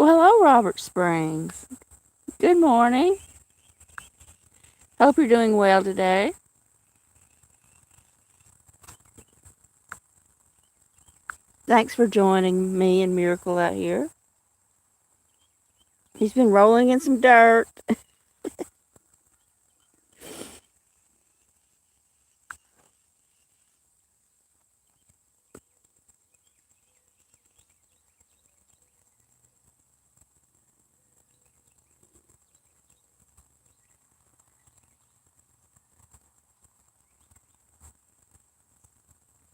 Well, hello, Robert Springs. Good morning. Hope you're doing well today. Thanks for joining me and Miracle out here. He's been rolling in some dirt.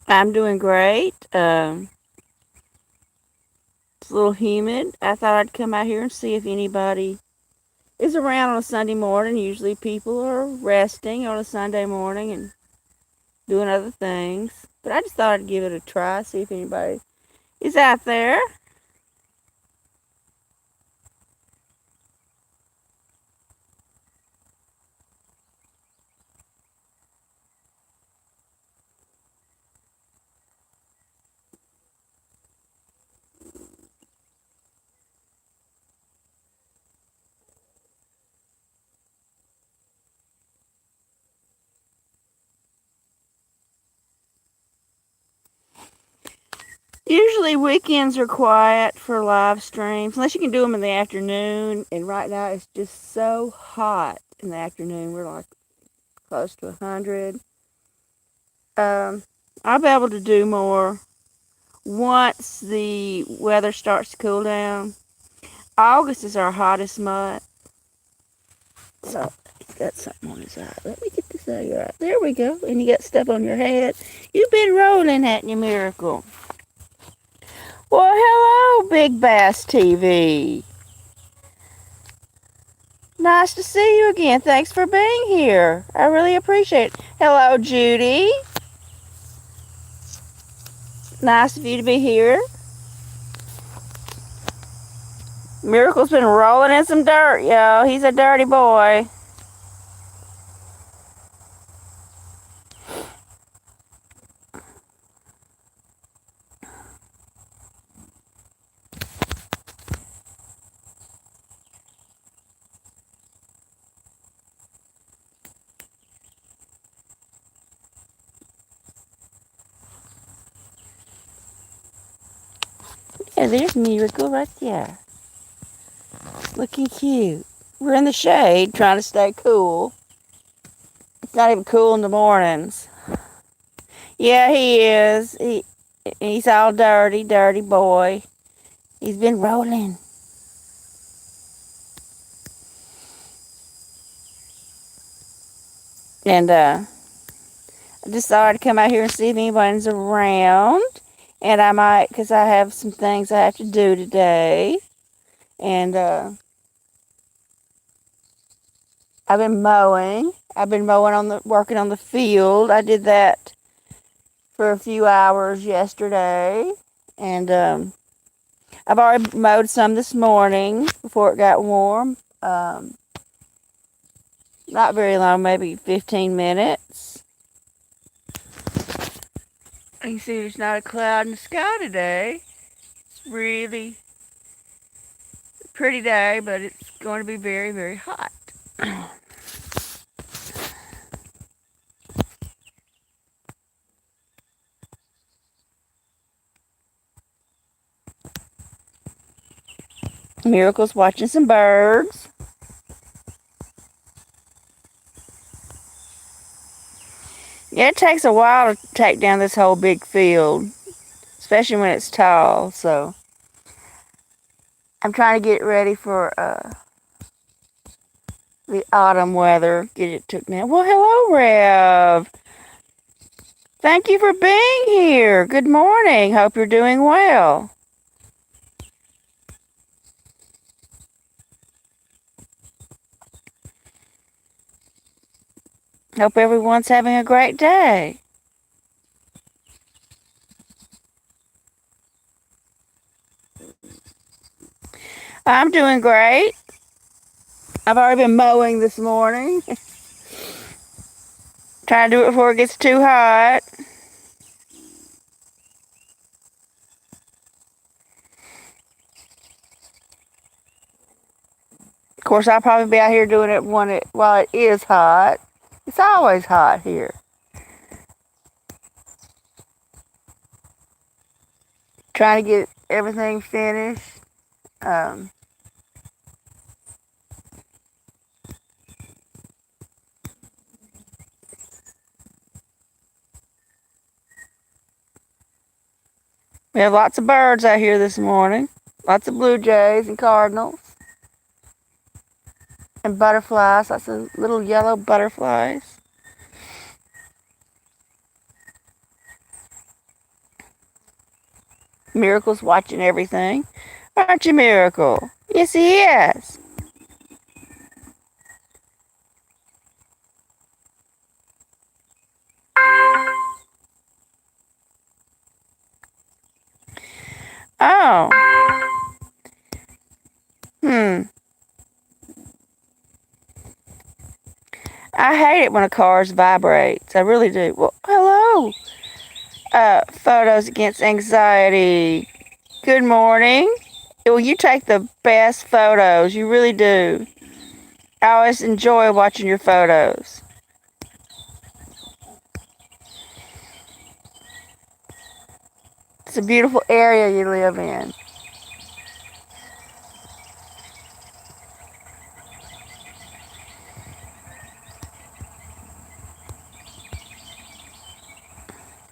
I'm doing great. It's a little humid. I thought I'd come out here and see if anybody is around on a Sunday morning. Usually people are resting on a Sunday morning and doing other things. But I just thought I'd give it a try, see if anybody is out there. Usually weekends are quiet for live streams, unless you can do them in the afternoon. And right now it's just so hot in the afternoon. We're like close to 100. Um, I'll be able to do more once the weather starts to cool down. August is our hottest month. So he's got something on his eye. Let me get this out of your eye. There we go. And you got stuff on your head. You've been rolling, hadn't you, Miracle? Well, hello, Big Bass TV. Nice to see you again. Thanks for being here. I really appreciate it. Hello, Judy. Nice of you to be here. Miracle's been rolling in some dirt, y'all. He's a dirty boy. Yeah, there's Miracle right there. Looking cute. We're in the shade trying to stay cool. It's not even cool in the mornings. Yeah, he is. He's all dirty, dirty boy. He's been rolling. And I just thought I'd come out here and see if anybody's around. And I might, because I have some things I have to do today. And I've been mowing. I've been mowing working on the field. I did that for a few hours yesterday. And I've already mowed some this morning before it got warm. Not very long, maybe 15 minutes. You can see there's not a cloud in the sky today. It's really a pretty day, but it's going to be very, very hot. Miracle's watching some birds. Yeah, it takes a while to take down this whole big field, especially when it's tall. So I'm trying to get ready for the autumn weather. Get it took down. Well, hello, Rev. Thank you for being here. Good morning. Hope you're doing well. Hope everyone's having a great day. I'm doing great. I've already been mowing this morning. Trying to do it before it gets too hot. Of course, I'll probably be out here doing it while it is hot. It's always hot here. Trying to get everything finished. Um, we have lots of birds out here this morning. Lots of blue jays and cardinals. And butterflies. Lots of little yellow butterflies. Miracle's watching everything. Aren't you, Miracle? Yes, he is. Oh. Hmm. I hate it when a car vibrates. I really do. Well, hello. Photos against anxiety. Good morning. Well, you take the best photos. You really do. I always enjoy watching your photos. It's a beautiful area you live in.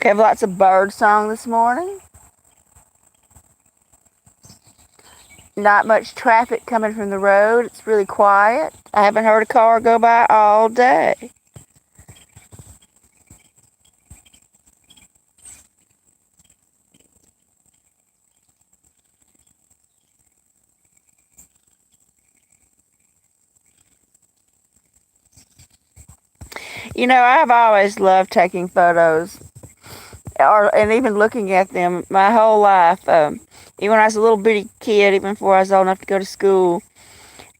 We have lots of bird song this morning. Not much traffic coming from the road. It's really quiet. I haven't heard a car go by all day. You know, I've always loved taking photos and even looking at them my whole life. Even when I was a little bitty kid, even before I was old enough to go to school,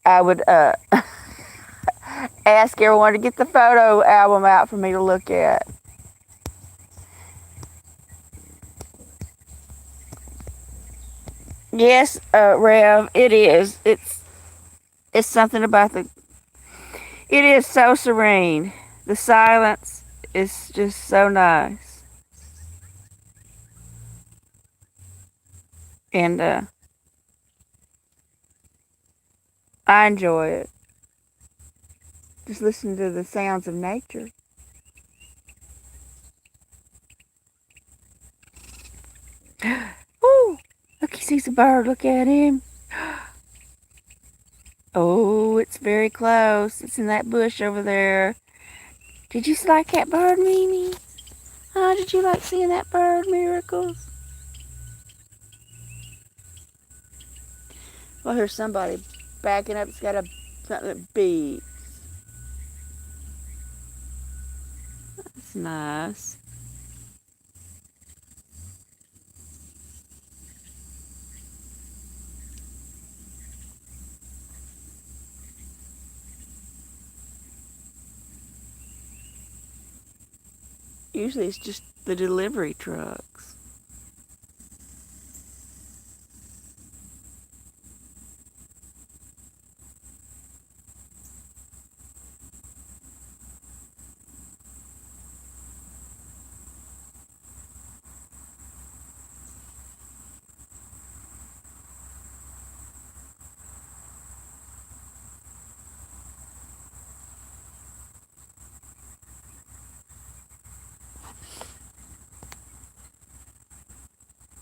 I would ask everyone to get the photo album out for me to look at. Yes, Rev, it is. It's something about the. It is so serene. The silence is just so nice, and I enjoy it. Just listen to the sounds of nature. Oh, look, he sees a bird. Look at him. Oh, it's very close. It's in that bush over there. Did you like that bird, Mimi? Huh? Did you like seeing that bird, Miracles? Well, here's somebody backing up. It's got something that beeps. That's nice. Usually it's just the delivery trucks.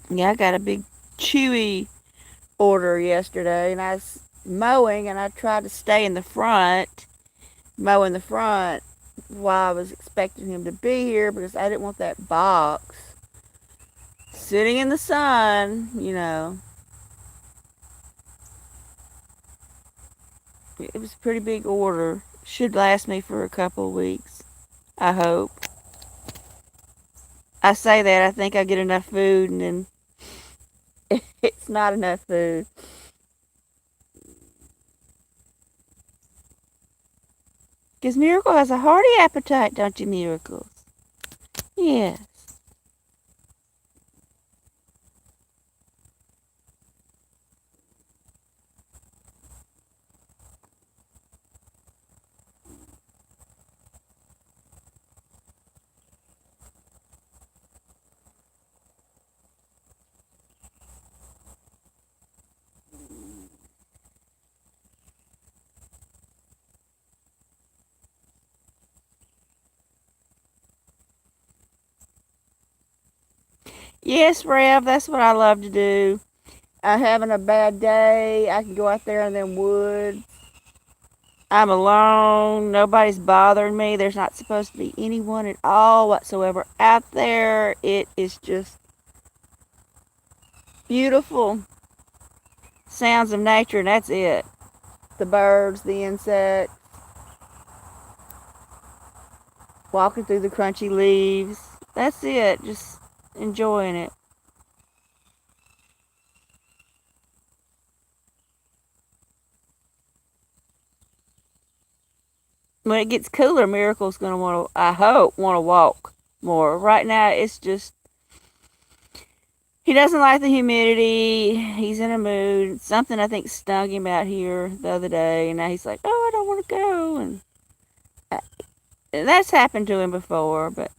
Yeah, I got a big chewy order yesterday, and I was mowing, and I tried to stay in the front, mow in the front, why I was expecting him to be here, because I didn't want that box sitting in the sun, It was a pretty big order. Should last me for a couple of weeks, I hope. I say that, I think I get enough food, and then it's not enough food. Because Miracle has a hearty appetite, don't you, Miracles? Yes. Yes, Rev, that's what I love to do. I'm having a bad day, I can go out there in them woods. I'm alone. Nobody's bothering me. There's not supposed to be anyone at all whatsoever out there. It is just beautiful sounds of nature, and that's it. The birds, the insects, walking through the crunchy leaves. That's it. Just enjoying it. When it gets cooler, Miracle's going to want to, I hope, want to walk more. Right now, it's just, he doesn't like the humidity. He's in a mood. Something, I think, stung him out here the other day, and now he's like, oh, I don't want to go. And that's happened to him before, but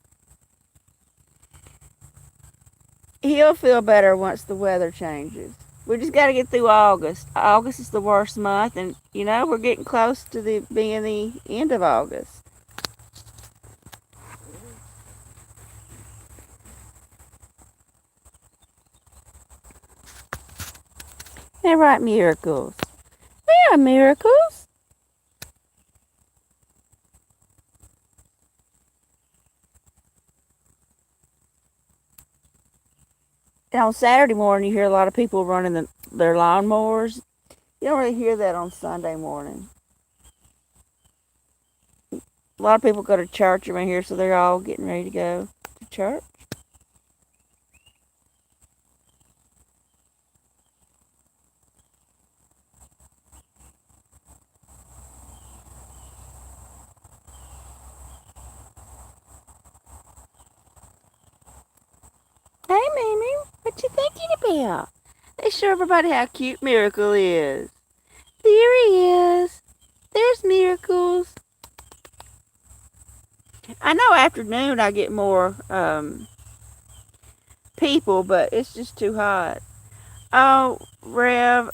he'll feel better once the weather changes. We just got to get through August. August is the worst month, and we're getting close to being the end of August. They're right, Miracles. We are Miracles. And on Saturday morning, you hear a lot of people running their lawnmowers. You don't really hear that on Sunday morning. A lot of people go to church around here, so they're all getting ready to go to church. Hey, Mimi, what you thinking about? They show everybody how cute Miracle is. There he is. There's Miracles. I know afternoon I get more people, but it's just too hot. Oh, Rev,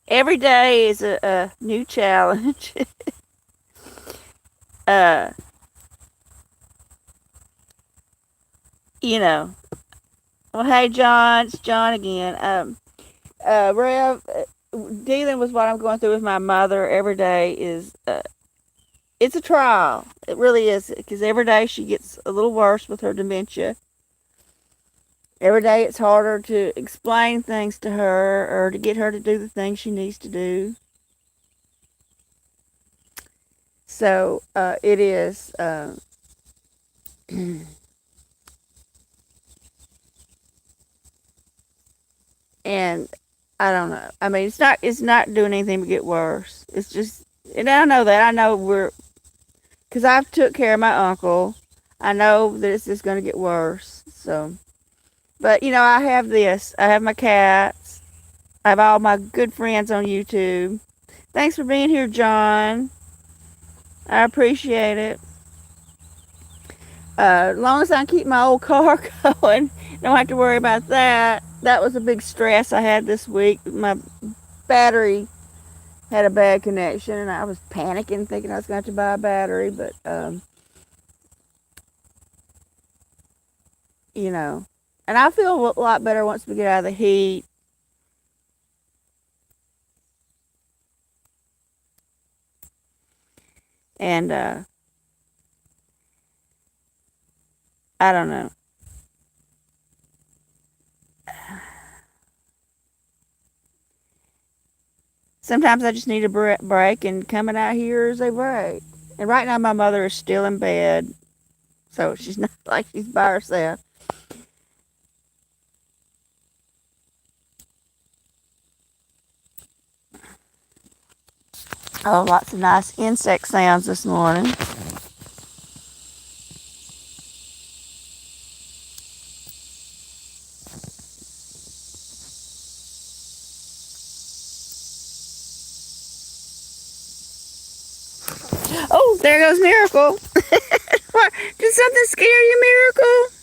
every day is a new challenge. uh, you know. Well, hey, John, it's John again. Rev, dealing with what I'm going through with my mother every day is, it's a trial. It really is, because every day she gets a little worse with her dementia. Every day it's harder to explain things to her or to get her to do the things she needs to do. So it is. And I don't know. I mean, it's not doing anything but get worse. It's just, and I know that. I know because I've took care of my uncle. I know that it's just going to get worse. So, but I have this. I have my cats. I have all my good friends on YouTube. Thanks for being here, John. I appreciate it. As long as I can keep my old car going, don't have to worry about that. That was a big stress I had this week. My battery had a bad connection, and I was panicking, thinking I was going to have to buy a battery. But and I feel a lot better once we get out of the heat. And I don't know. Sometimes I just need a break, and coming out here is a break. And right now, my mother is still in bed, so she's not like she's by herself. Oh, lots of nice insect sounds this morning. Oh, there goes Miracle. What? Did something scare you, Miracle?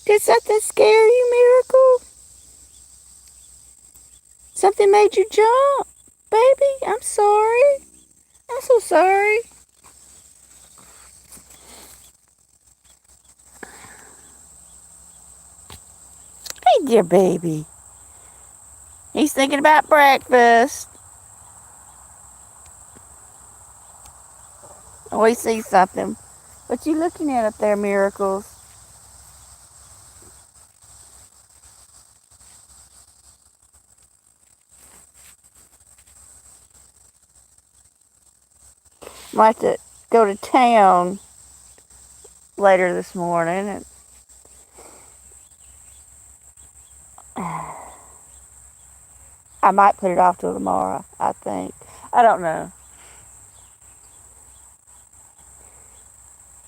Did something scare you, Miracle? Something made you jump? Baby, I'm sorry. I'm so sorry. Hey, dear baby. He's thinking about breakfast. Oh, he sees something. What you looking at up there, Miracles? Might have to go to town later this morning. And I might put it off till tomorrow, I think. I don't know.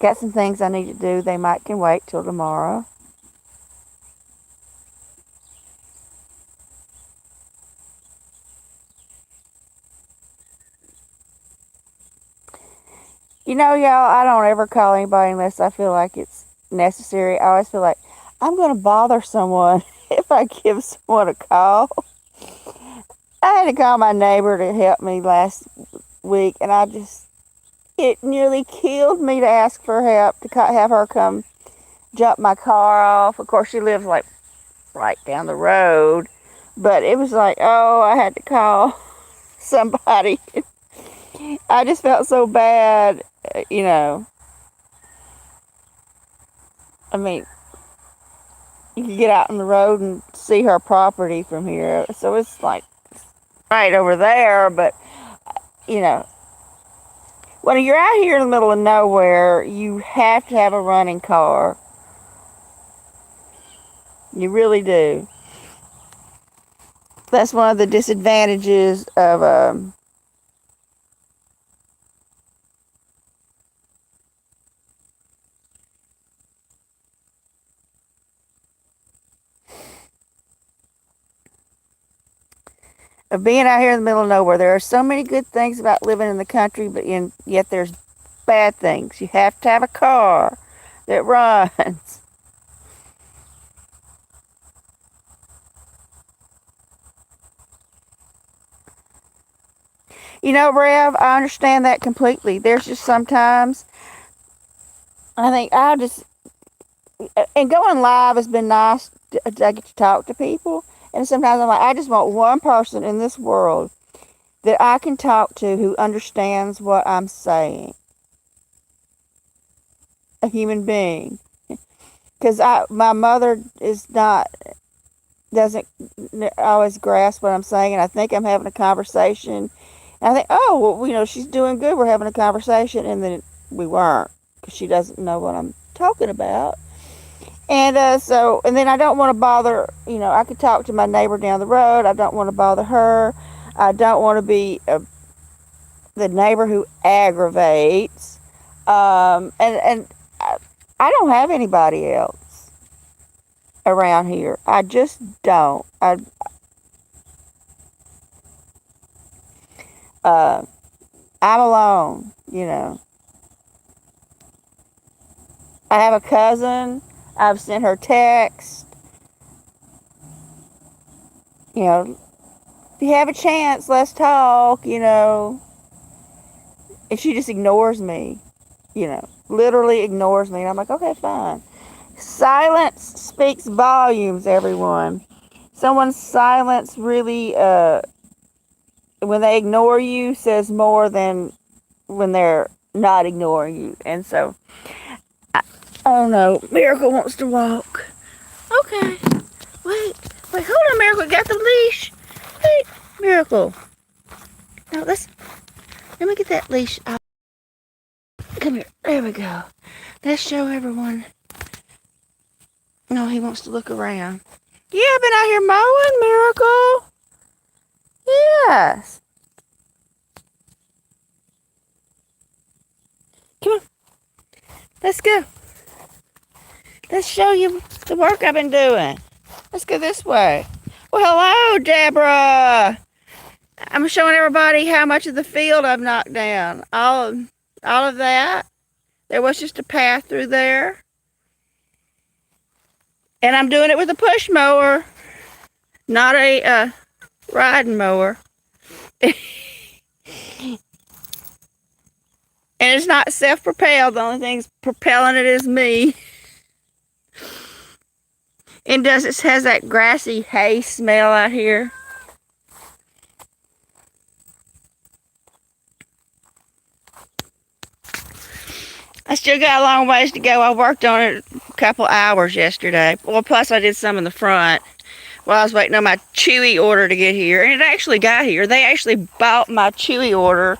Got some things I need to do. They might can wait till tomorrow. You know, y'all, I don't ever call anybody unless I feel like it's necessary. I always feel like I'm going to bother someone if I give someone a call. I had to call my neighbor to help me last week, and it nearly killed me to ask for help, to have her come jump my car off. Of course, she lives like right down the road, but it was like, oh, I had to call somebody. I just felt so bad, you know. I mean, you can get out on the road and see her property from here, so it's like right over there, but, you know, when you're out here in the middle of nowhere, you have to have a running car. You really do. That's one of the disadvantages of being out here in the middle of nowhere. There are so many good things about living in the country, but yet there's bad things. You have to have a car that runs. You know, Rev, I understand that completely. There's just sometimes I think and going live has been nice. I get to talk to people, and sometimes I'm like, I just want one person in this world that I can talk to who understands what I'm saying. A human being. Because my mother doesn't always grasp what I'm saying, and I think I'm having a conversation. And I think, oh, well, you know, she's doing good. We're having a conversation, and then we weren't, because she doesn't know what I'm talking about. And and then I don't want to bother, you know, I could talk to my neighbor down the road. I don't want to bother her. I don't want to be the neighbor who aggravates. And I don't have anybody else around here. I just don't. I'm alone, you know. I have a cousin. I've sent her text. You know, if you have a chance, let's talk, you know. And she just ignores me, you know, literally ignores me. And I'm like, okay, fine. Silence speaks volumes, everyone. Someone's silence really, when they ignore you, says more than when they're not ignoring you. And so, oh no, Miracle wants to walk. Okay, wait, hold on, Miracle, got the leash. Wait, Miracle. Now let me get that leash out. Come here, there we go. Let's show everyone. No, he wants to look around. Yeah, I've been out here mowing, Miracle. Yes. Come on. Let's go. Let's show you the work I've been doing. Let's go this way. Well, hello, Deborah. I'm showing everybody how much of the field I've knocked down. All of that. There was just a path through there. And I'm doing it with a push mower, not a riding mower. And it's not self-propelled. The only thing propelling it is me. It has that grassy hay smell out here. I still got a long ways to go. I worked on it a couple hours yesterday. Well, plus I did some in the front while I was waiting on my Chewy order to get here. And it actually got here. They actually bought my Chewy order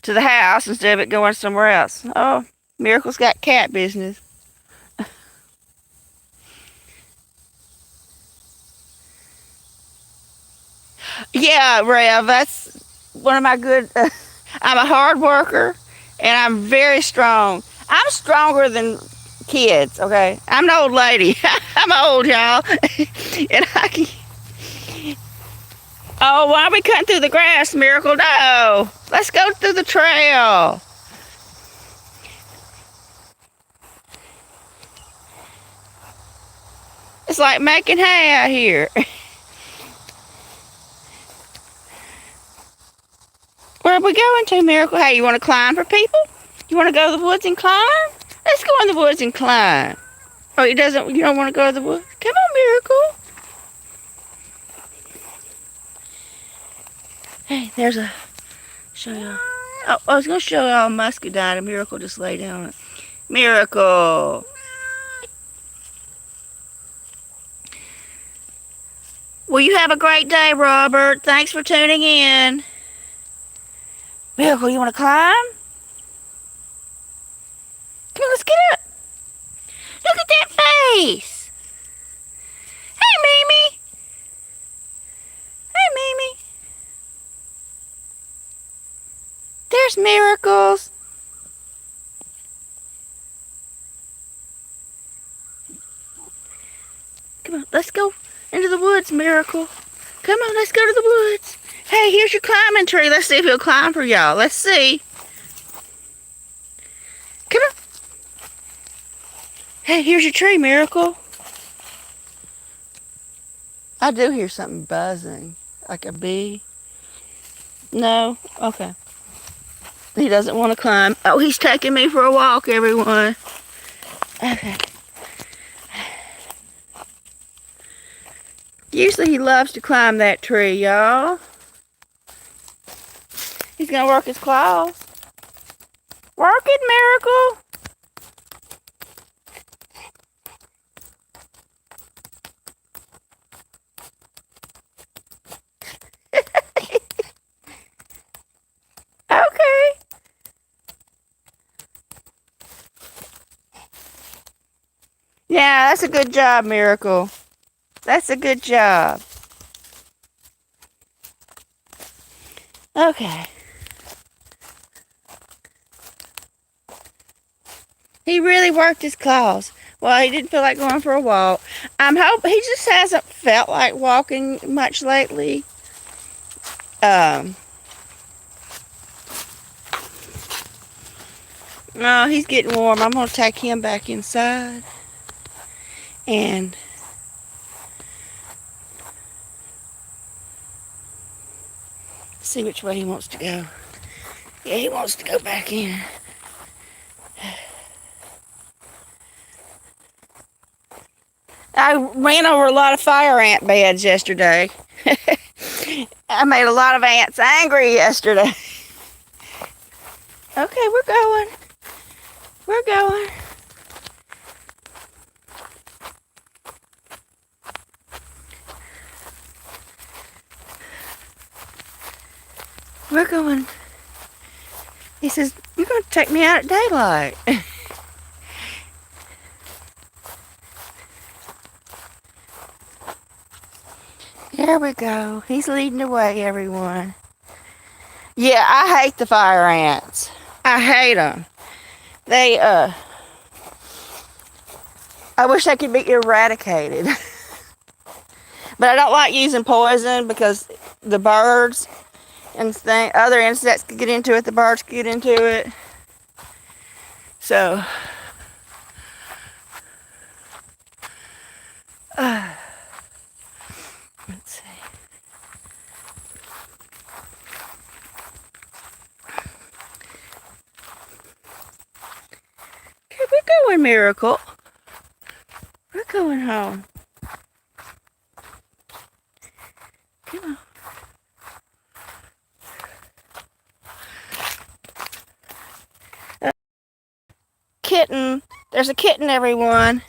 to the house instead of it going somewhere else. Oh, Miracle's got cat business. Yeah, Rev, that's one of my good... I'm a hard worker, and I'm very strong. I'm stronger than kids, okay? I'm an old lady. I'm old, y'all. And I can... Oh, why are we cutting through the grass, Miracle? No. Let's go through the trail. It's like making hay out here. Where are we going to, Miracle? Hey, you want to climb for people? You want to go to the woods and climb? Let's go in the woods and climb. Oh, you don't want to go to the woods? Come on, Miracle. Hey, there's a... Show y'all. Oh, I was going to show y'all a muscadine. And Miracle just lay down on it. Miracle. Well, you have a great day, Robert. Thanks for tuning in. Miracle, you want to climb? Come on, let's get up. Look at that face. Hey, Mimi. Hey, Mimi. There's Miracles. Come on, let's go into the woods, Miracle. Come on, let's go to the woods. Hey, here's your climbing tree. Let's see if he'll climb for y'all. Let's see. Come on. Hey, here's your tree, Miracle. I do hear something buzzing, like a bee. No? Okay. He doesn't want to climb. Oh, he's taking me for a walk, everyone. Okay. Usually he loves to climb that tree, y'all. He's going to work his claws. Work it, Miracle. Okay. Yeah, that's a good job, Miracle. That's a good job. Okay. He really worked his claws. Well, he didn't feel like going for a walk. I'm hoping he just hasn't felt like walking much lately. No, he's getting warm. I'm going to take him back inside and see which way he wants to go. Yeah, he wants to go back in. I ran over a lot of fire ant beds yesterday. I made a lot of ants angry yesterday. Okay, we're going. We're going. We're going. He says, you're going to take me out at daylight. There we go. He's leading the way, everyone. Yeah, I hate the fire ants. I hate them. They, I wish they could be eradicated. But I don't like using poison because the birds and other insects could get into it. The birds could get into it. So, let's see. Okay, we're going, Miracle. We're going home. Come on. Kitten. There's a kitten, everyone.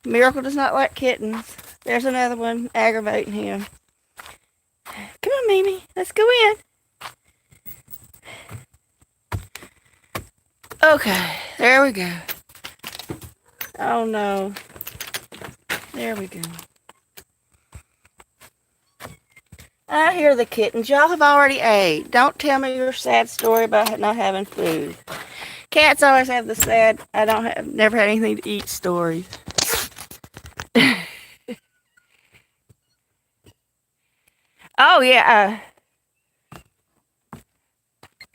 Miracle does not like kittens. There's another one aggravating him. Come on, Mimi. Let's go in. Okay, there we go. Oh no. There we go. I hear the kittens. Y'all have already ate. Don't tell me your sad story about not having food. Cats always have the sad, never had anything to eat stories. Oh yeah,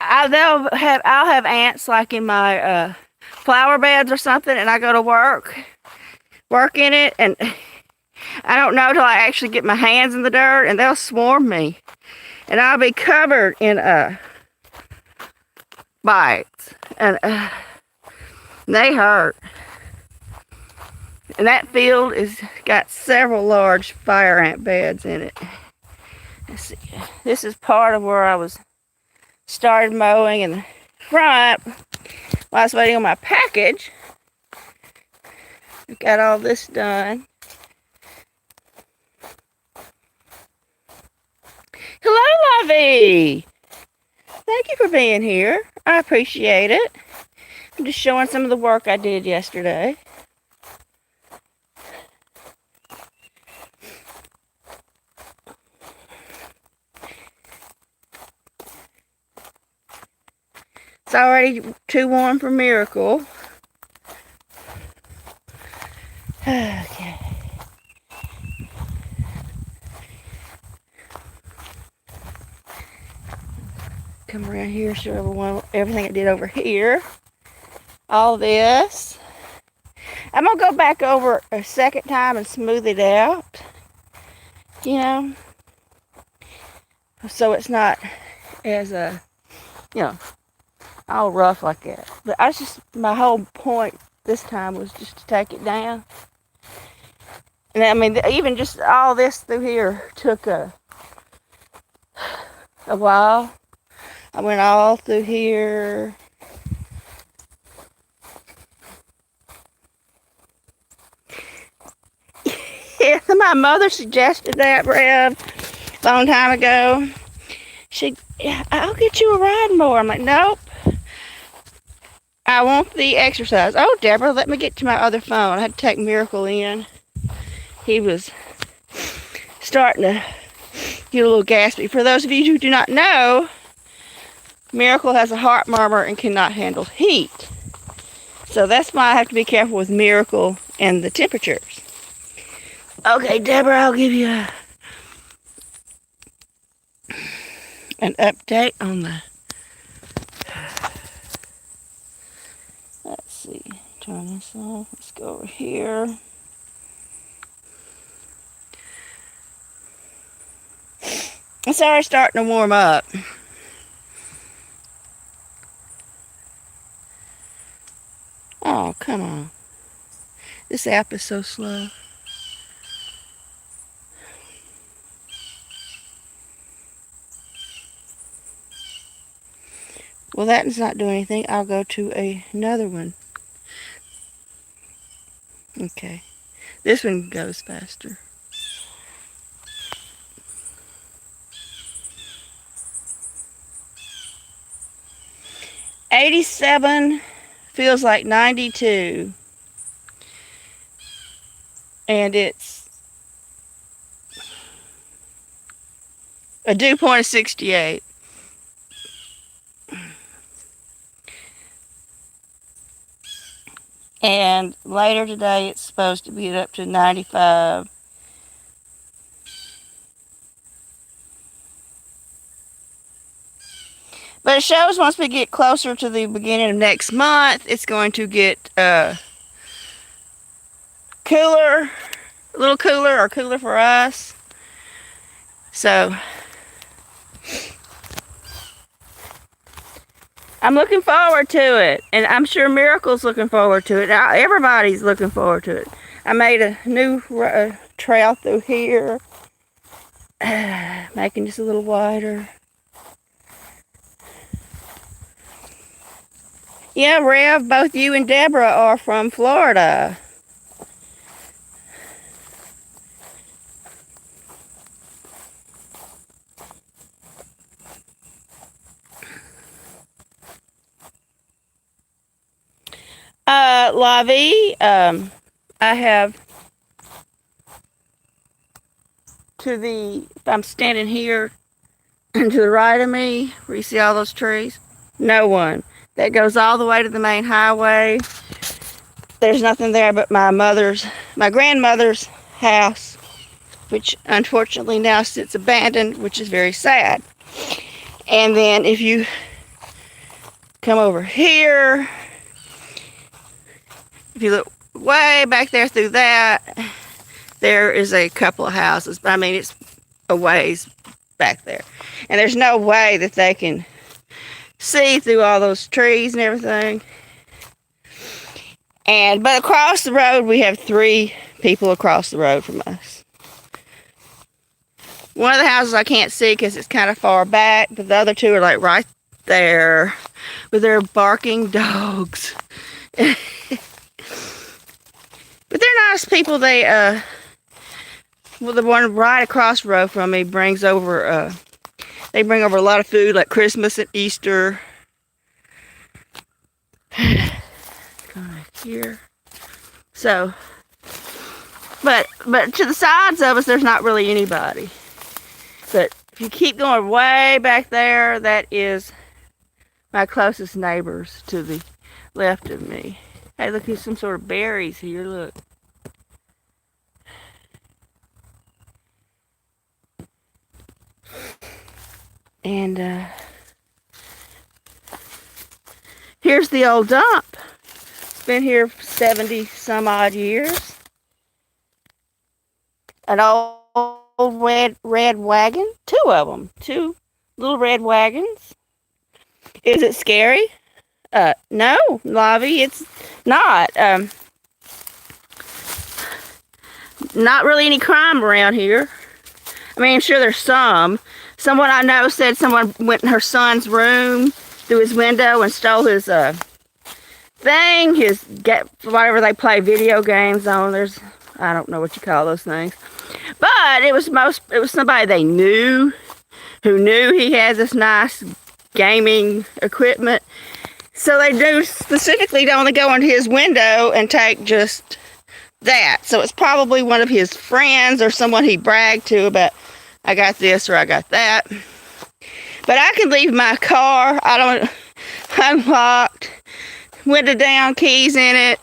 I'll have ants like in my flower beds or something, and I go to work in it, and I don't know till I actually get my hands in the dirt, and they'll swarm me, and I'll be covered in bites, and they hurt. And that field is got several large fire ant beds in it. Let's see. This is part of where I started mowing in the front while I was waiting on my package. I've got all this done. Hello, Lovey. Thank you for being here. I appreciate it. I'm just showing some of the work I did yesterday. It's already too warm for Miracle. Okay. Come around here, show everyone everything I did over here. All this. I'm going to go back over a second time and smooth it out. You know. So it's not as, all rough like that. But my whole point this time was just to take it down. And I mean, even just all this through here took a while. I went all through here. Yeah, my mother suggested that, Rev, a long time ago. I'll get you a riding mower. I'm like, nope. I want the exercise. Oh, Deborah, let me get to my other phone. I had to take Miracle in. He was starting to get a little gaspy. For those of you who do not know, Miracle has a heart murmur and cannot handle heat. So that's why I have to be careful with Miracle and the temperatures. Okay, Deborah, I'll give you an update on the... Let's see. Turn this off. Let's go over here. It's already starting to warm up. Oh, come on. This app is so slow. Well, that does not do anything. I'll go to another one. Okay. This one goes faster. 87 feels like 92. And it's a dew point of 68. And later today it's supposed to get up to 95. But it shows once we get closer to the beginning of next month, it's going to get cooler, a little cooler, or cooler for us. So I'm looking forward to it, and I'm sure Miracle's looking forward to it. Everybody's looking forward to it. I made a new trail through here, making just a little wider. Yeah, Rev, both you and Deborah are from Florida. Lavi, I have if I'm standing here, to the right of me, where you see all those trees, no one. That goes all the way to the main highway. There's nothing there but my grandmother's house, which unfortunately now sits abandoned, which is very sad. And then if you come over here, if you look way back there through that, there is a couple of houses. I mean, it's a ways back there. And there's no way that they can see through all those trees and everything. But across the road, we have 3 people across the road from us. One of the houses I can't see because it's kind of far back, but the other 2 are like right there with their barking dogs. But they're nice people. The one right across the road from me brings over, they bring over a lot of food like Christmas and Easter. Here. So, but to the sides of us, there's not really anybody. But if you keep going way back there, that is my closest neighbors to the left of me. Hey, look, there's some sort of berries here, look. And here's the old dump. It's been here 70 some odd years. An old red wagon, 2 of them, 2 little red wagons. Is it scary? No, Lavi, it's not. Not really any crime around here. I mean, I'm sure there's some. Someone I know said someone went in her son's room through his window and stole his thing, whatever they play video games on. I don't know what you call those things. But it was somebody they knew, who knew he had this nice gaming equipment. So they do specifically to only go into his window and take just that. So it's probably one of his friends or someone he bragged to about, I got this or I got that. But I can leave my car, unlocked, window down, keys in it.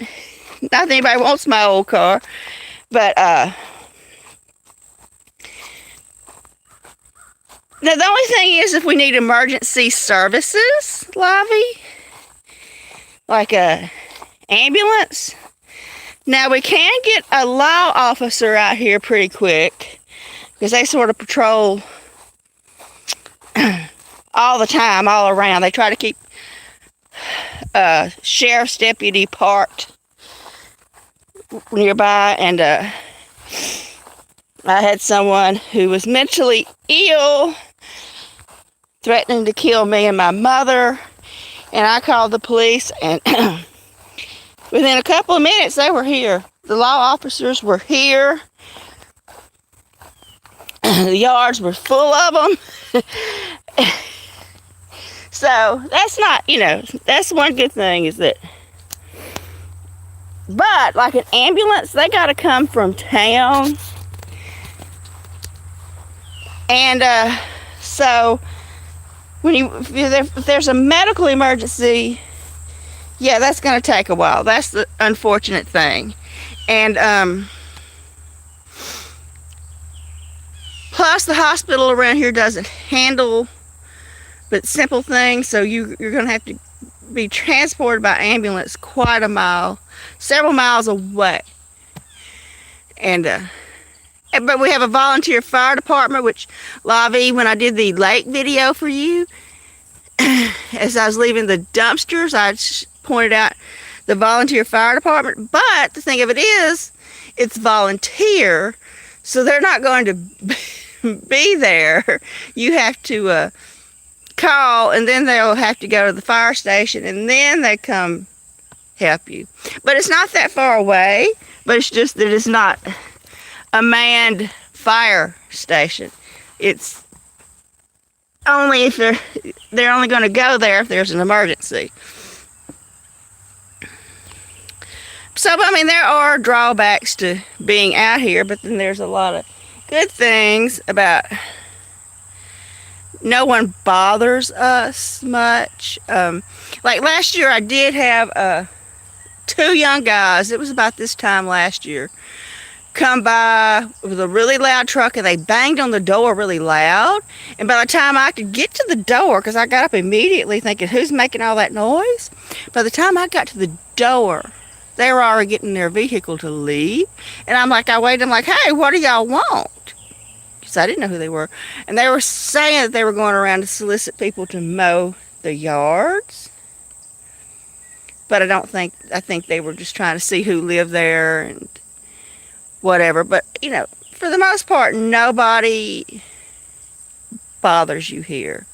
Not that anybody wants my old car. But now the only thing is if we need emergency services, Lavi, like a ambulance. Now we can get a law officer out here pretty quick because they sort of patrol all the time, all around. They try to keep a sheriff's deputy parked nearby, and I had someone who was mentally ill threatening to kill me and my mother. And I called the police, and within a couple of minutes, they were here. The law officers were here. The yards were full of them. So that's not, that's one good thing is that. But like an ambulance, they got to come from town. And so if there's a medical emergency, yeah, that's going to take a while. That's the unfortunate thing. And plus the hospital around here doesn't handle but simple things, so you're going to have to be transported by ambulance quite a mile, several miles away. And but we have a volunteer fire department, which Lavi, when I did the lake video for you, as I was leaving the dumpsters, I pointed out the volunteer fire department. But the thing of it is, it's volunteer, so they're not going to be there. You have to call, and then they'll have to go to the fire station, and then they come help you. But it's not that far away, but it's just that it's not a manned fire station. It's only if they're only going to go there if there's an emergency. So, I mean, there are drawbacks to being out here, but then there's a lot of good things about no one bothers us much. Like last year, I did have 2 young guys. It was about this time last year. Come by with a really loud truck, and they banged on the door really loud. And by the time I could get to the door, because I got up immediately thinking, who's making all that noise? By the time I got to the door, they were already getting their vehicle to leave. And I waited, I'm like, hey, what do y'all want? Because I didn't know who they were. And they were saying that they were going around to solicit people to mow the yards. But I think they were just trying to see who lived there and whatever. But, for the most part, nobody bothers you here.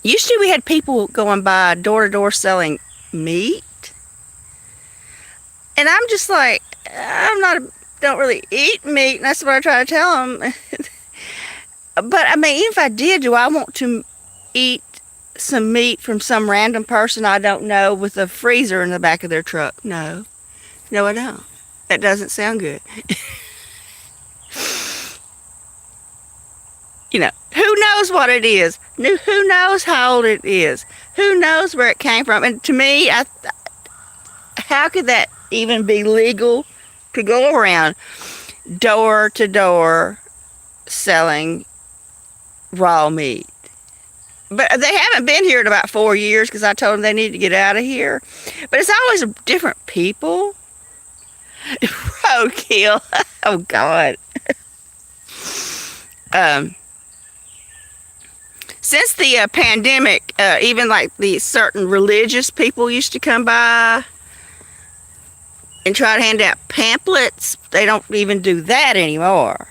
Used to, we had people going by door to door selling meat. And I'm just like, don't really eat meat. And that's what I try to tell them. But, I mean, even if I did, do I want to eat some meat from some random person I don't know with a freezer in the back of their truck? No. No, I don't. That doesn't sound good. Who knows what it is? Who knows how old it is? Who knows where it came from? And to me, how could that even be legal to go around door to door selling raw meat? But they haven't been here in about 4 years because I told them they need to get out of here. But it's always different people. Roadkill. Oh, God. Since the pandemic, even like the certain religious people used to come by and try to hand out pamphlets. They don't even do that anymore.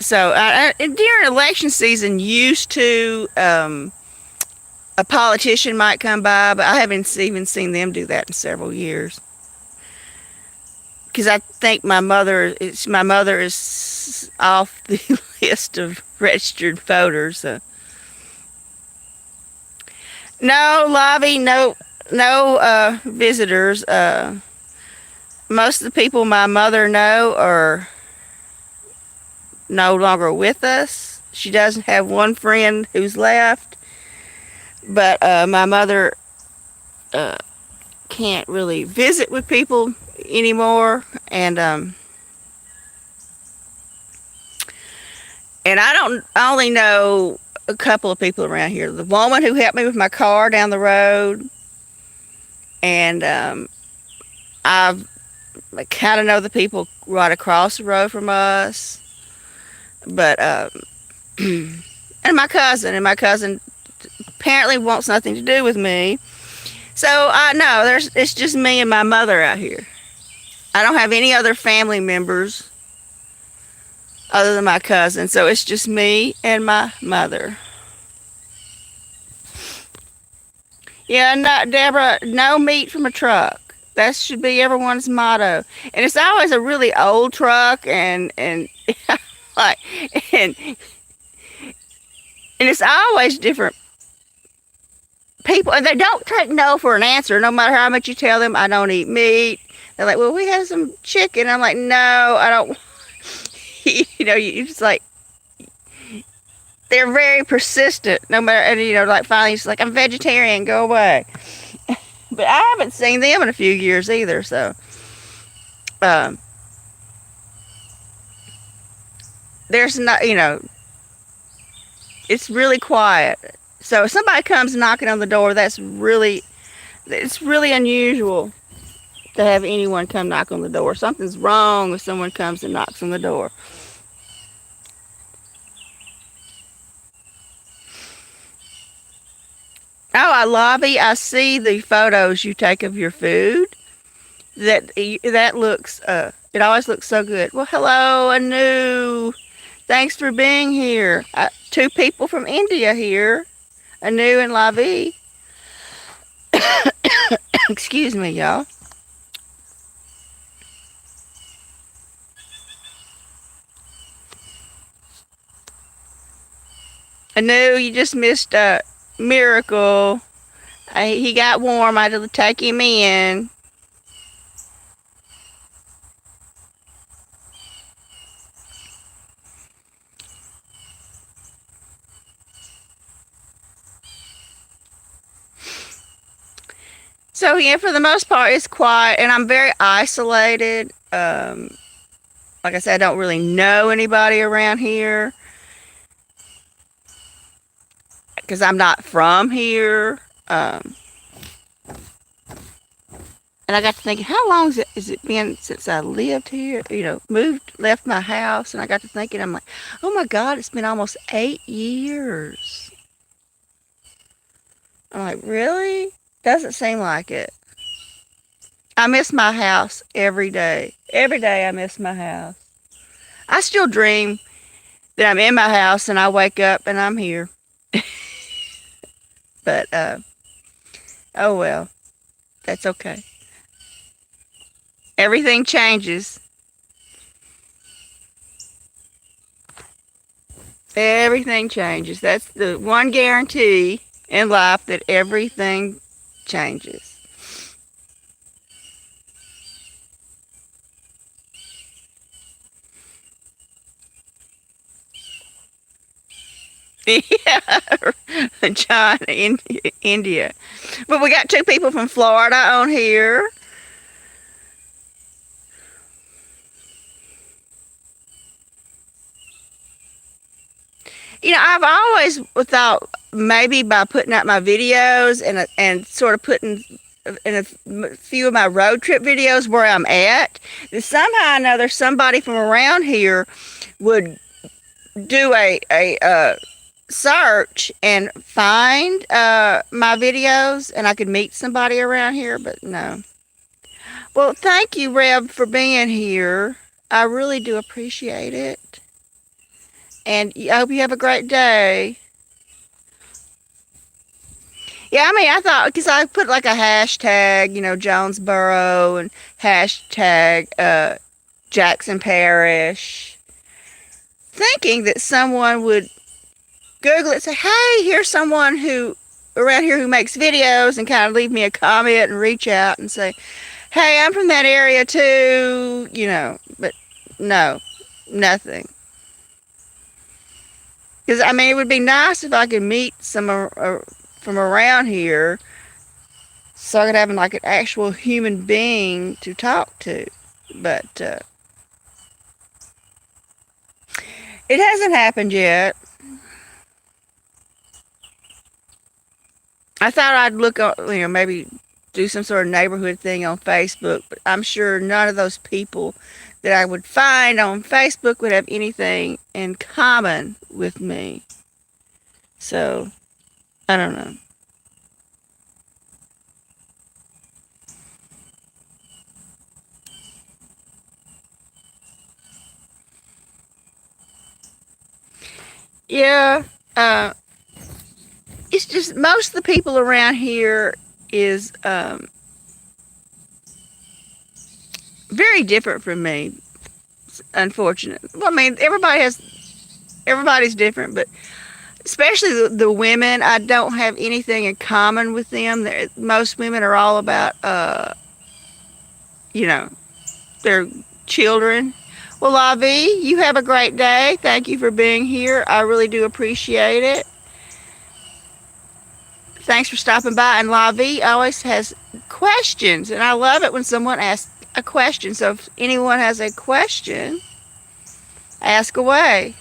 So during election season, used to a politician might come by, but I haven't even seen them do that in several years. Because I think my mother is off the list of registered voters. So. No, Lavi, no visitors. Most of the people my mother know are no longer with us. She doesn't have one friend who's left, but my mother can't really visit with people anymore, and I only know a couple of people around here. The woman who helped me with my car down the road, and I kind of know the people right across the road from us. But and my cousin apparently wants nothing to do with me. So no, it's just me and my mother out here. I don't have any other family members other than my cousin. So it's just me and my mother. Yeah, no, Deborah, no meat from a truck. That should be everyone's motto. And it's always a really old truck and like and and it's always different people, and they don't take no for an answer no matter how much you tell them I don't eat meat. They're like, well, we have some chicken. I'm like, no, I don't. You just like, they're very persistent no matter, and like finally it's like, I'm vegetarian, go away. But I haven't seen them in a few years either, so um there's not, it's really quiet. So if somebody comes knocking on the door, it's really unusual to have anyone come knock on the door. Something's wrong if someone comes and knocks on the door. Oh, I lobby. I see the photos you take of your food. That looks. It always looks so good. Well, hello, Anu. Thanks for being here. Two people from India here, Anu and Lavi. Excuse me, y'all. Anu, you just missed a miracle. He got warm. I had to take him in. So yeah, for the most part, it's quiet, and I'm very isolated. Like I said, I don't really know anybody around here because I'm not from here. And I got to thinking, how long has it been since I lived here? Left my house, and I got to thinking, I'm like, oh my God, it's been almost 8 years. I'm like, really? Doesn't seem like it. I miss my house every day. Every day I miss my house. I still dream that I'm in my house and I wake up and I'm here. But, oh well, that's okay. Everything changes. Everything changes. That's the one guarantee in life, that everything changes. Yeah, John in India. But we got two people from Florida on here. I've always thought maybe by putting out my videos and sort of putting in a few of my road trip videos where I'm at, that somehow or another somebody from around here would do a search and find my videos, and I could meet somebody around here, but no. Well, thank you, Reb, for being here. I really do appreciate it. And I hope you have a great day. Yeah, I mean, I thought, because I put like a hashtag, Jonesboro, and hashtag Jackson Parish, thinking that someone would Google it and say, hey, here's someone who around here who makes videos, and kind of leave me a comment and reach out and say, hey, I'm from that area too, but no, nothing. Because, I mean, it would be nice if I could meet some from around here, so I could have like an actual human being to talk to. But it hasn't happened yet. I thought I'd look up, maybe do some sort of neighborhood thing on Facebook, but I'm sure none of those people that I would find on Facebook would have anything in common with me. So, I don't know. Yeah. Uh, it's just most of the people around here is very different from me. Unfortunate. Well, I mean, everybody's different, but especially the women, I don't have anything in common with them. Most women are all about, you know, their children. Well, Lavi, you have a great day. Thank you for being here. I really do appreciate it. Thanks for stopping by. And Lavi always has questions, and I love it when someone asks a question. So if anyone has a question, ask away.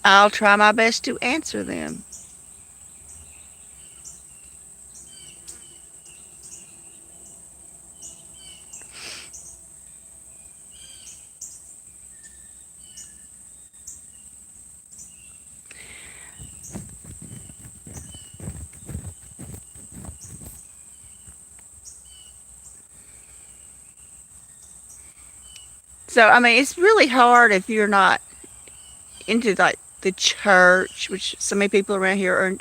I'll try my best to answer them. So, I mean, it's really hard if you're not into like the church, which so many people around here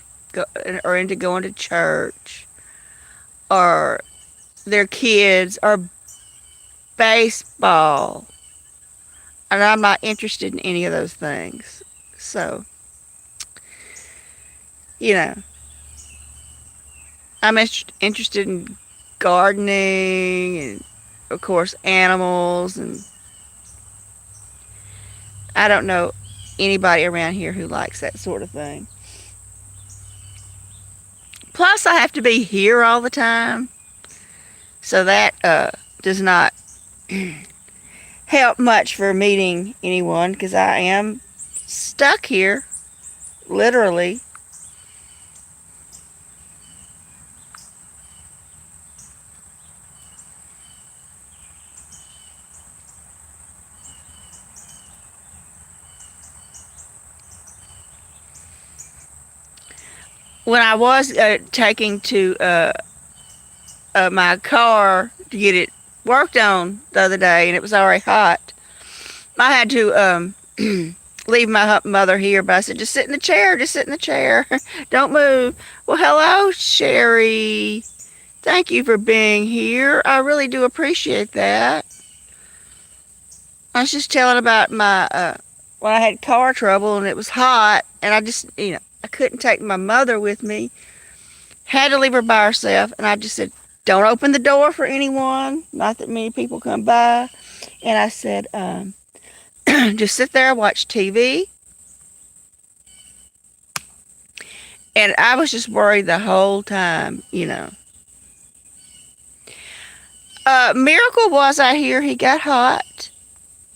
are into going to church, or their kids, or baseball. And I'm not interested in any of those things. So, you know, I'm interested in gardening and, of course, animals. And I don't know anybody around here who likes that sort of thing. Plus, I have to be here all the time. So that does not help much for meeting anyone because I am stuck here, literally. When I was taking to my car to get it worked on the other day, and it was already hot, I had to leave my mother here, but I said, just sit in the chair, just sit in the chair. Don't move. Well, hello, Sherry. Thank you for being here. I really do appreciate that. I was just telling about my, when I had car trouble and it was hot, and I just, I couldn't take my mother with me. Had to leave her by herself, and I just said, don't open the door for anyone. Not that many people come by. And I said, just sit there and watch TV. And I was just worried the whole time. Miracle was out here. He got hot,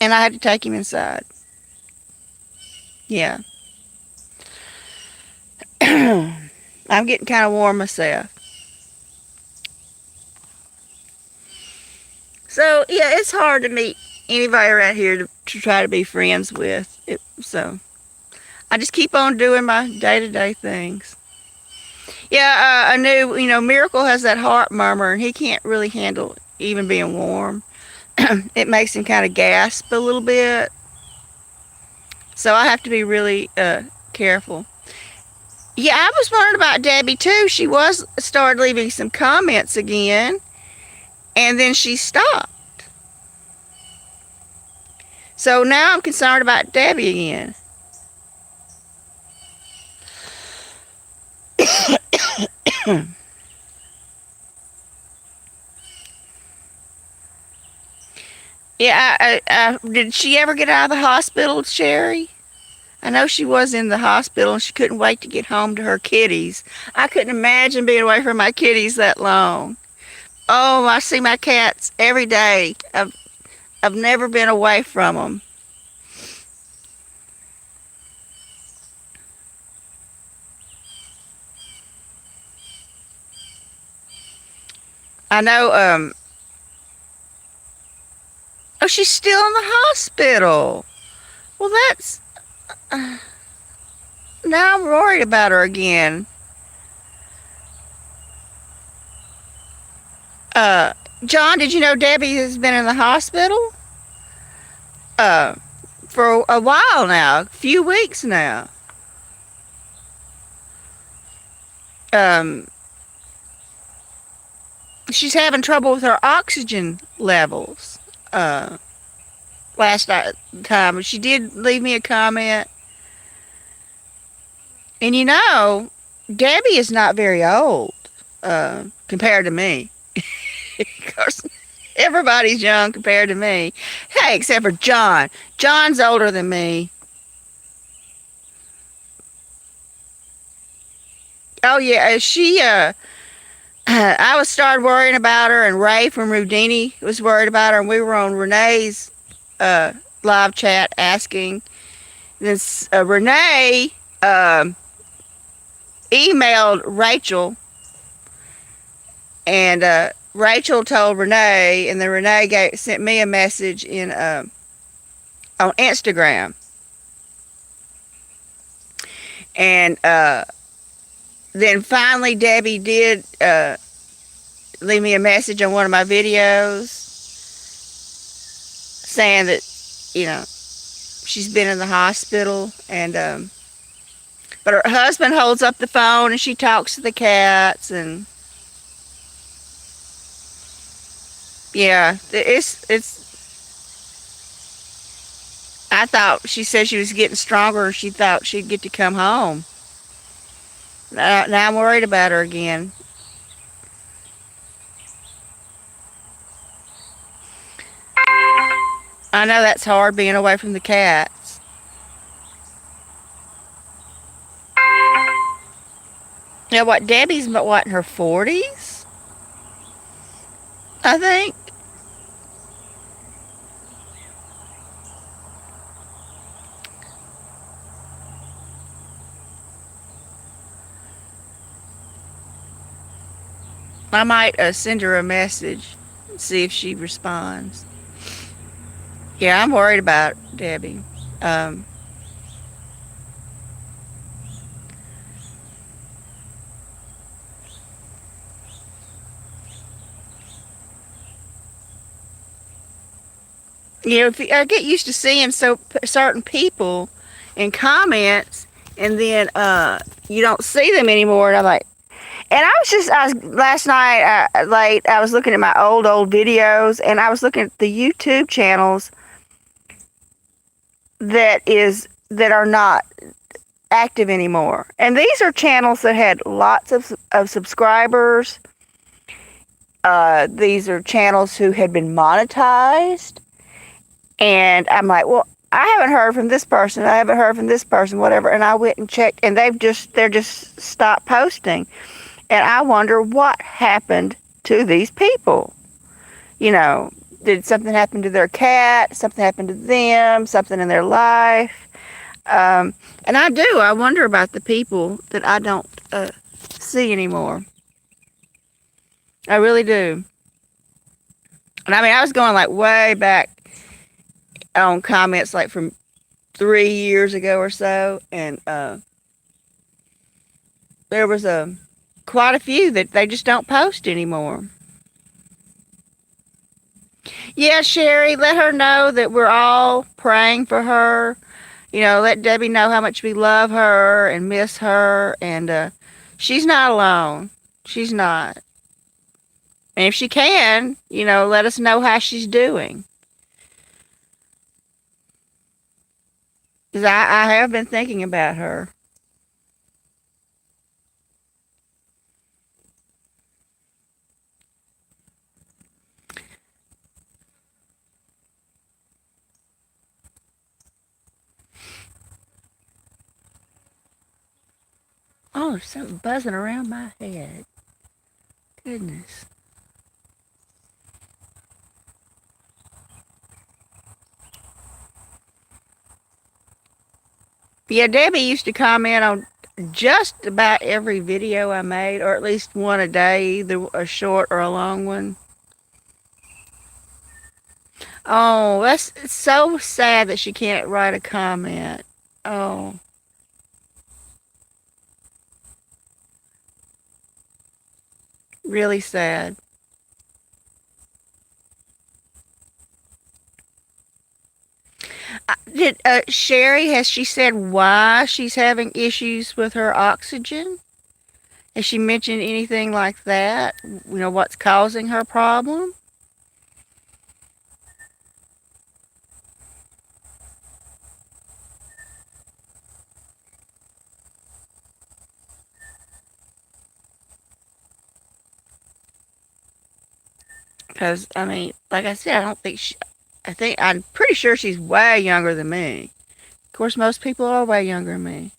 and I had to take him inside. Yeah. I'm getting kind of warm myself. So, yeah, it's hard to meet anybody around here to try to be friends with. So, I just keep on doing my day-to-day things. Yeah, I knew, Miracle has that heart murmur, and he can't really handle even being warm. It makes him kind of gasp a little bit. So I have to be really careful. Yeah, I was wondering about Debbie too. She was started leaving some comments again, and then she stopped. So now I'm concerned about Debbie again. Yeah, did she ever get out of the hospital, Sherry? I know she was in the hospital and she couldn't wait to get home to her kitties. I couldn't imagine being away from my kitties that long. Oh, I see my cats every day. I've never been away from them. I know. Oh, she's still in the hospital. Well, that's. Uh, Now I'm worried about her again. John, did you know Debbie has been in the hospital? Uh, for a while now, a few weeks now. Um, she's having trouble with her oxygen levels. Uh, last time she did leave me a comment, and Debbie is not very old compared to me. Of course, everybody's young compared to me. Hey, except for John. John's older than me. Oh yeah, I was started worrying about her, and Ray from Rudini was worried about her, and we were on Renee's uh, live chat asking. This Renee emailed Rachel, and Rachel told Renee, and then sent me a message on Instagram, and then finally Debbie did leave me a message on one of my videos saying that she's been in the hospital, and but her husband holds up the phone and she talks to the cats, and yeah, I thought she said she was getting stronger and she thought she'd get to come home. Now I'm worried about her again. I know that's hard being away from the cats. Yeah, what, Debbie's what, in her 40s? I think. I might send her a message and see if she responds. Yeah, I'm worried about Debbie. Um, if I get used to seeing certain people in comments, and then you don't see them anymore, and I'm like, and last night late. I was looking at my old videos, and I was looking at the YouTube channels that are not active anymore, and these are channels that had lots of subscribers. These are channels who had been monetized. And I'm like, well, I haven't heard from this person. I haven't heard from this person, whatever. And I went and checked, and they're just stopped posting. And I wonder what happened to these people. You know, did something happen to their cat? Something happened to them? Something in their life? And I wonder about the people that I don't see anymore. I really do. And I mean, I was going like way back on comments like from 3 years ago or so, and there was quite a few that they just don't post anymore. Yeah, Sherry, let her know that we're all praying for her. Let Debbie know how much we love her and miss her, and she's not alone. She's not. And if she can, let us know how she's doing. Because I have been thinking about her. Oh, there's something buzzing around my head. Goodness. Yeah, Debbie used to comment on just about every video I made, or at least one a day, either a short or a long one. Oh, that's so sad that she can't write a comment. Oh, really sad. did Sherry, has she said why she's having issues with her oxygen? Has she mentioned anything like that? What's causing her problem? Because, I mean, like I said, I don't think I'm pretty sure she's way younger than me. Of course, most people are way younger than me.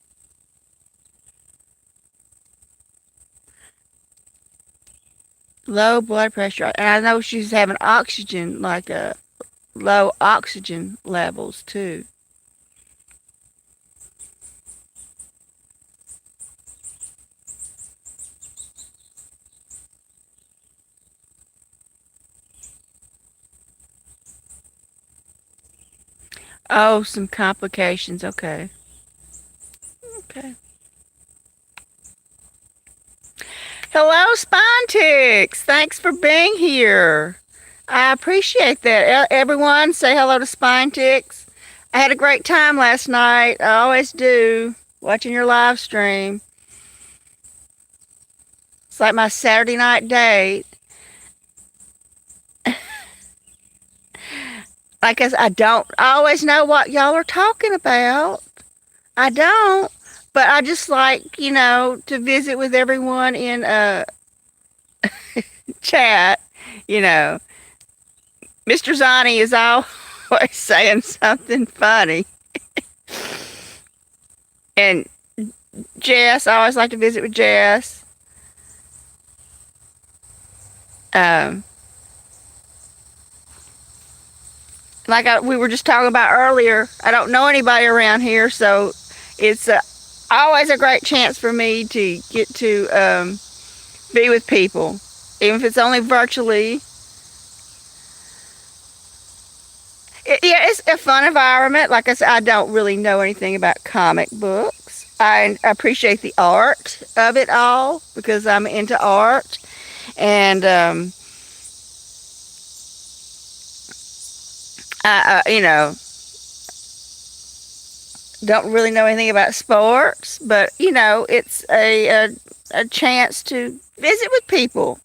Low blood pressure. And I know she's having oxygen, like low oxygen levels, too. Oh, some complications. Okay. Okay. Hello, Spontex. Thanks for being here. I appreciate that. Everyone, say hello to Spontex. I had a great time last night. I always do, watching your live stream. It's like my Saturday night date. Like I don't always know what y'all are talking about. I don't. But I just like, to visit with everyone in chat. You know, Mr. Zani is always saying something funny. And Jess, I always like to visit with Jess. Um, we were just talking about earlier, I don't know anybody around here, so it's always a great chance for me to get to be with people, even if it's only virtually. Yeah, it's a fun environment. Like I said, I don't really know anything about comic books. I appreciate the art of it all because I'm into art. And, don't really know anything about sports, but, it's a chance to visit with people,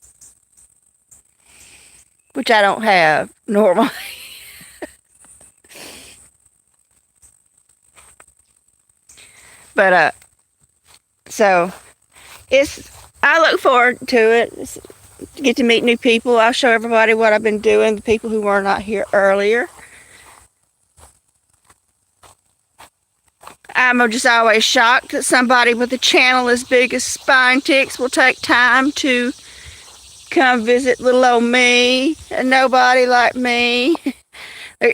which I don't have normally. But, so I look forward to it. Get to meet new people. I'll show everybody what I've been doing, the people who were not here earlier. I'm just always shocked that somebody with a channel as big as Spontex will take time to come visit little old me, and nobody like me.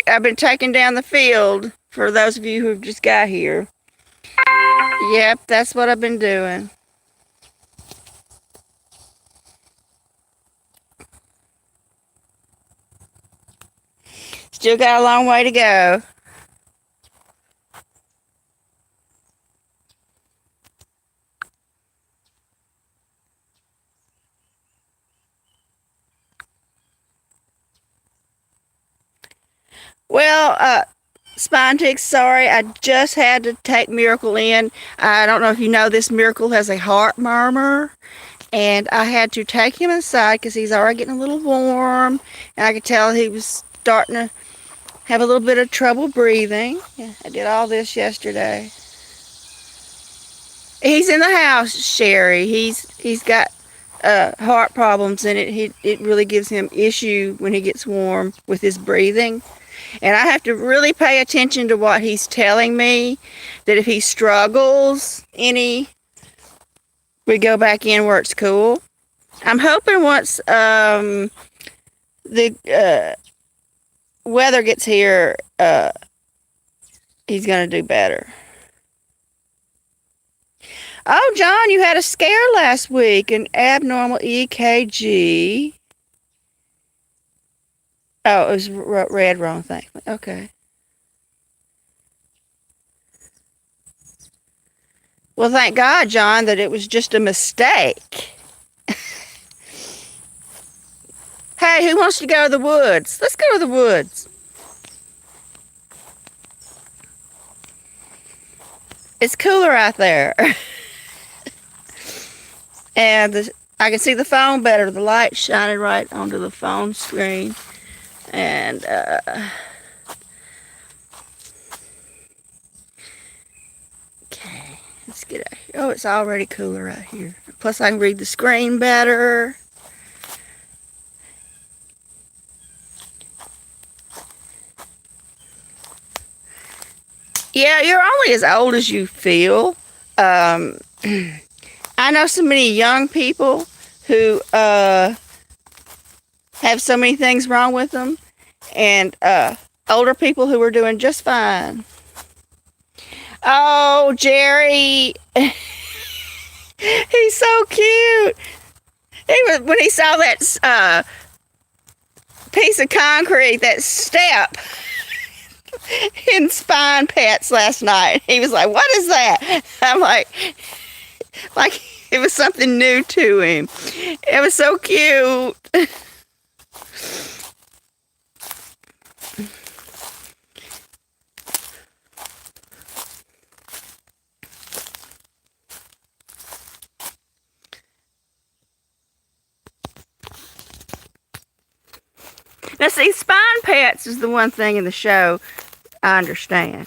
I've been taking down the field for those of you who just got here. Yep, that's what I've been doing. Still got a long way to go. Well, Spontex, sorry, I just had to take Miracle in. I don't know if you know this, Miracle has a heart murmur, and I had to take him inside because he's already getting a little warm, and I could tell he was starting to have a little bit of trouble breathing. Yeah, I did all this yesterday. He's in the house, Sherry. He's got heart problems, and it really gives him issue when he gets warm with his breathing. And I have to really pay attention to what he's telling me, that if he struggles any, we go back in where it's cool. I'm hoping once the weather gets here, he's going to do better. Oh, John, you had a scare last week, an abnormal EKG. Oh, it was read wrong, thankfully. Okay. Well, thank God, John, that it was just a mistake. Hey, who wants to go to the woods? Let's go to the woods. It's cooler out there. And I can see the phone better. The light's shining right onto the phone screen. And okay, let's get out here. Oh, it's already cooler out here. Plus I can read the screen better. Yeah, you're only as old as you feel. I know so many young people who have so many things wrong with them, and older people who are doing just fine. Oh, Jerry, he's so cute. When he saw that piece of concrete, that step in Spine Pets last night, he was like, "What is that?" I'm like it was something new to him. It was so cute. Now, see, Spine Pets is the one thing in the show I understand.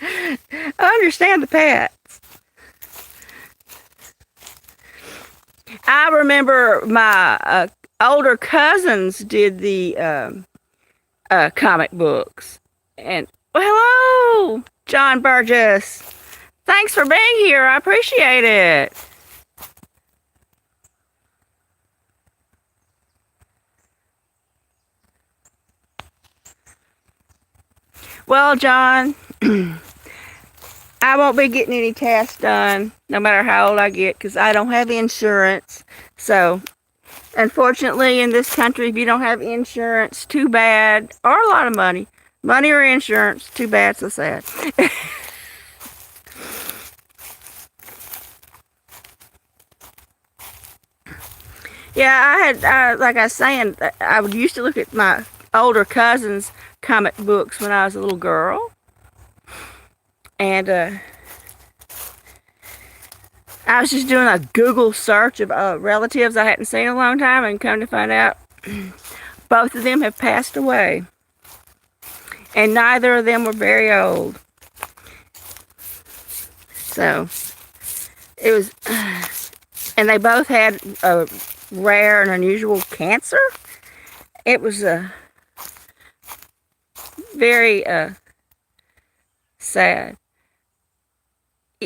I understand the pets. I remember my older cousins did the comic books. And, well, hello, John Burgess. Thanks for being here. I appreciate it. Well, John, I won't be getting any tests done no matter how old I get because I don't have insurance. So, unfortunately, in this country, if you don't have insurance, too bad, or a lot of money or insurance, too bad, so sad. Yeah, like I was saying, I would used to look at my older cousins' comic books when I was a little girl. And I was just doing a Google search of relatives I hadn't seen in a long time, and come to find out both of them have passed away. And neither of them were very old. So, it was, and they both had a rare and unusual cancer. It was very sad.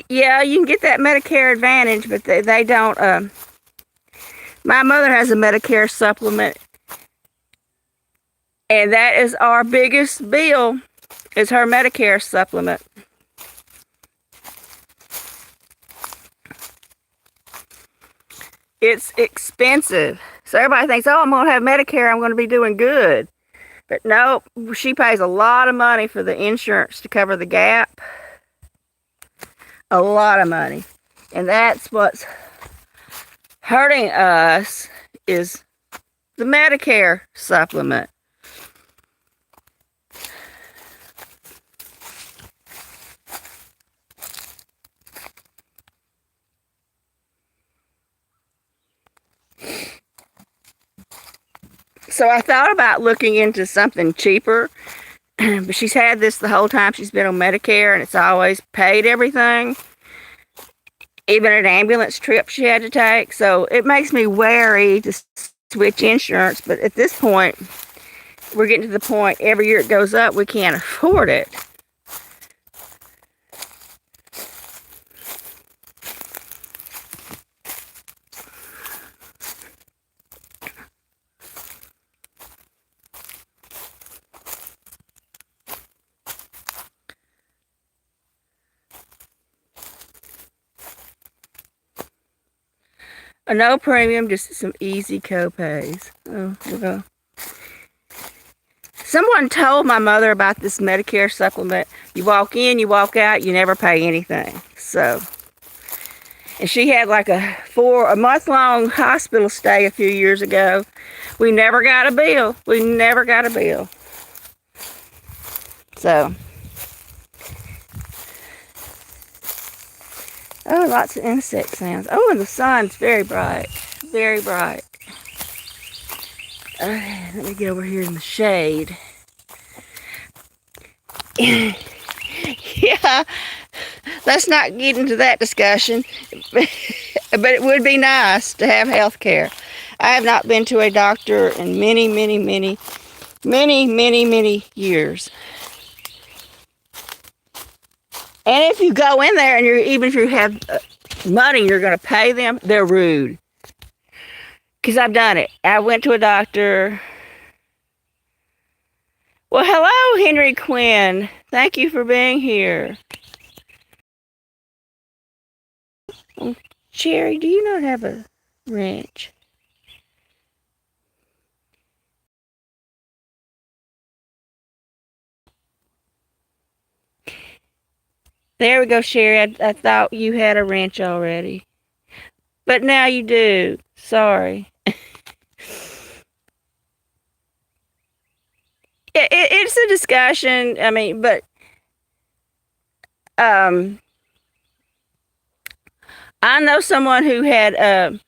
Yeah, you can get that Medicare Advantage, but they don't. My mother has a Medicare supplement, and that is our biggest bill, is her Medicare supplement. It's expensive. So everybody thinks, oh, I'm going to have Medicare, I'm going to be doing good. But no, she pays a lot of money for the insurance to cover the gap. A lot of money. And that's what's hurting us, is the Medicare supplement. So I thought about looking into something cheaper, but she's had this the whole time she's been on Medicare, and it's always paid everything. Even an ambulance trip she had to take. So it makes me wary to switch insurance, but at this point, we're getting to the point, every year it goes up, we can't afford it. A no premium, just some easy co-pays. Oh, well. Someone told my mother about this Medicare supplement. You walk in, you walk out, you never pay anything. So, and she had like a month-long hospital stay a few years ago. We never got a bill. We never got a bill. So, Oh, lots of insect sounds. Oh, and the sun's very bright. Very bright. Okay, let me get over here in the shade. Yeah, let's not get into that discussion. But it would be nice to have health care. I have not been to a doctor in many years. And if you go in there and even if you have money, you're going to pay them, they're rude. Because I've done it. I went to a doctor. Well, hello, Henry Quinn. Thank you for being here. Cherry, do you not have a wrench? There we go, Sherry. I thought you had a wrench already. But now you do. Sorry. It's a discussion. I mean, but I know someone who had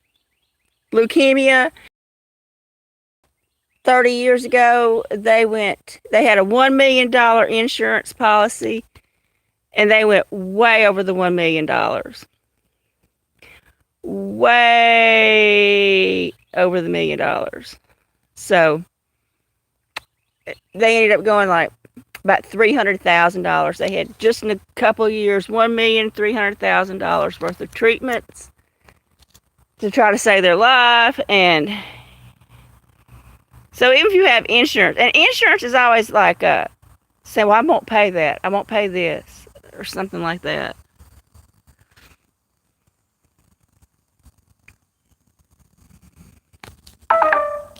leukemia 30 years ago. They had a $1 million insurance policy, and they went way over the $1 million. Way over the $1 million. So they ended up going like about $300,000. They had just in a couple of years $1,300,000 worth of treatments to try to save their life. And so even if you have insurance, and insurance is always like say, well, I won't pay that, I won't pay this, or something like that.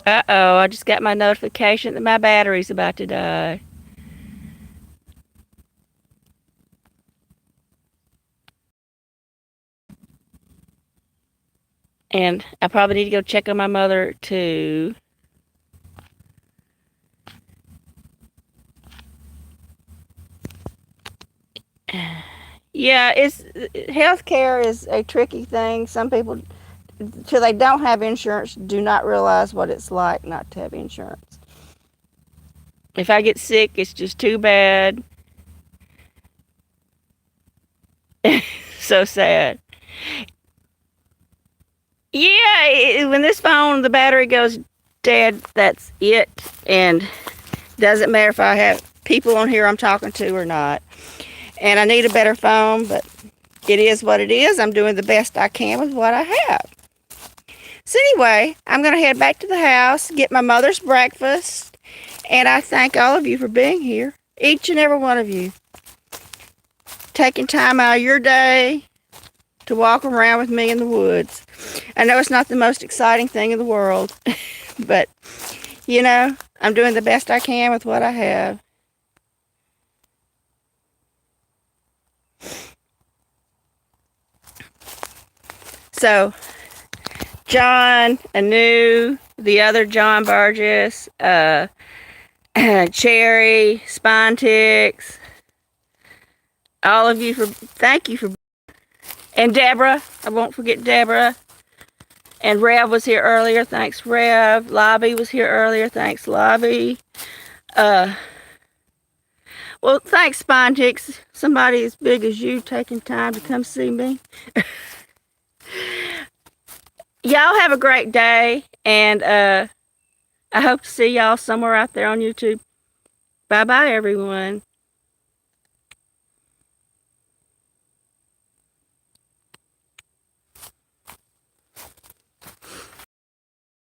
Uh-oh, I just got my notification that my battery's about to die. And I probably need to go check on my mother too. Yeah, healthcare is a tricky thing. Some people, till they don't have insurance, do not realize what it's like not to have insurance. If I get sick, it's just too bad. So sad. Yeah, when this phone, the battery goes dead, that's it. And doesn't matter if I have people on here I'm talking to or not. And I need a better phone, but it is what it is. I'm doing the best I can with what I have. So anyway, I'm going to head back to the house, get my mother's breakfast, and I thank all of you for being here, each and every one of you, taking time out of your day to walk around with me in the woods. I know it's not the most exciting thing in the world, but, you know, I'm doing the best I can with what I have. So, John, Anu, the other John Burgess, Cherry, Spontics, all of you thank you for, and Deborah, I won't forget Deborah, and Rev was here earlier, thanks Rev, Lobby was here earlier, thanks Lobby, well, thanks Spontics, somebody as big as you taking time to come see me. Y'all have a great day, and I hope to see y'all somewhere out there on YouTube. Bye-bye, everyone.